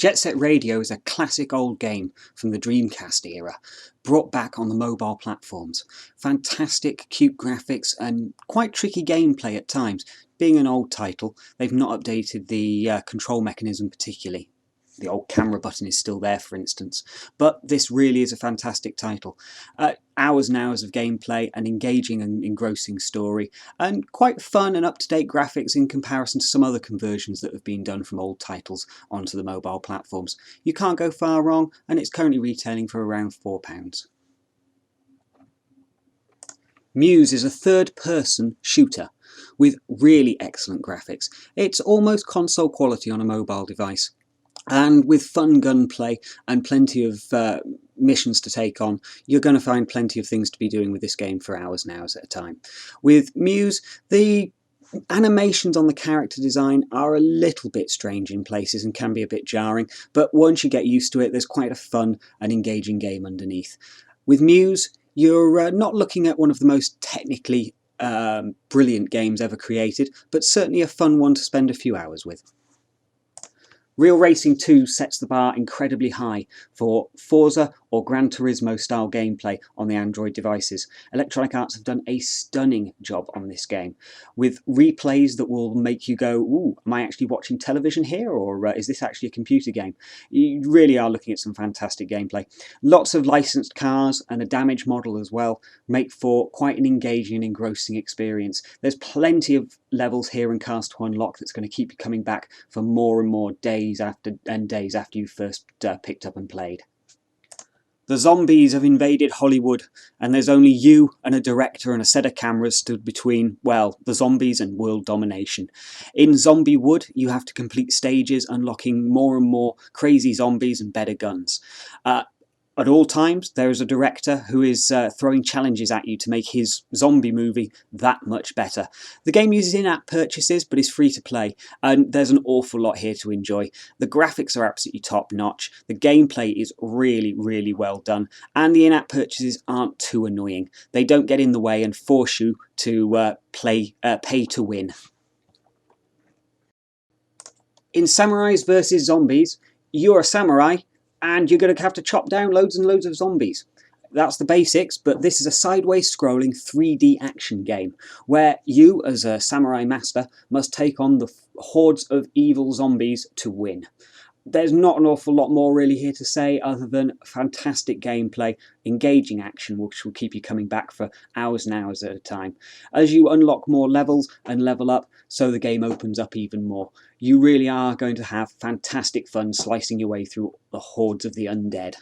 Jet Set Radio is a classic old game from the Dreamcast era, brought back on the mobile platforms. Fantastic, cute graphics and quite tricky gameplay at times. Being an old title, they've not updated the control mechanism particularly. The old camera button is still there, for instance. But this really is a fantastic title. Hours and hours of gameplay, an engaging and engrossing story, and quite fun and up-to-date graphics in comparison to some other conversions that have been done from old titles onto the mobile platforms. You can't go far wrong, and it's currently retailing for around £4. Muse is a third-person shooter with really excellent graphics. It's almost console quality on a mobile device. And with fun gunplay and plenty of missions to take on, you're going to find plenty of things to be doing with this game for hours and hours at a time. With Muse, the animations on the character design are a little bit strange in places and can be a bit jarring, but once you get used to it, there's quite a fun and engaging game underneath. With Muse, you're not looking at one of the most technically brilliant games ever created, but certainly a fun one to spend a few hours with. Real Racing 2 sets the bar incredibly high for Forza or Gran Turismo style gameplay on the Android devices. Electronic Arts have done a stunning job on this game, with replays that will make you go, ooh, am I actually watching television here, or is this actually a computer game? You really are looking at some fantastic gameplay. Lots of licensed cars and a damage model as well make for quite an engaging and engrossing experience. There's plenty of levels here and cars to unlock that's going to keep you coming back for more and more days after you first picked up and played. The zombies have invaded Hollywood, and there's only you and a director and a set of cameras stood between, well, the zombies and world domination. In ZombieWood, you have to complete stages unlocking more and more crazy zombies and better guns. At all times, there is a director who is throwing challenges at you to make his zombie movie that much better. The game uses in-app purchases, but is free to play, and there's an awful lot here to enjoy. The graphics are absolutely top-notch, the gameplay is really, really well done, and the in-app purchases aren't too annoying. They don't get in the way and force you to pay to win. In Samurais vs Zombies, you're a samurai, and you're going to have to chop down loads and loads of zombies. That's the basics, but this is a sideways scrolling 3D action game, where you, as a samurai master, must take on the hordes of evil zombies to win. There's not an awful lot more really here to say other than fantastic gameplay, engaging action which will keep you coming back for hours and hours at a time. As you unlock more levels and level up, so the game opens up even more. You really are going to have fantastic fun slicing your way through the hordes of the undead.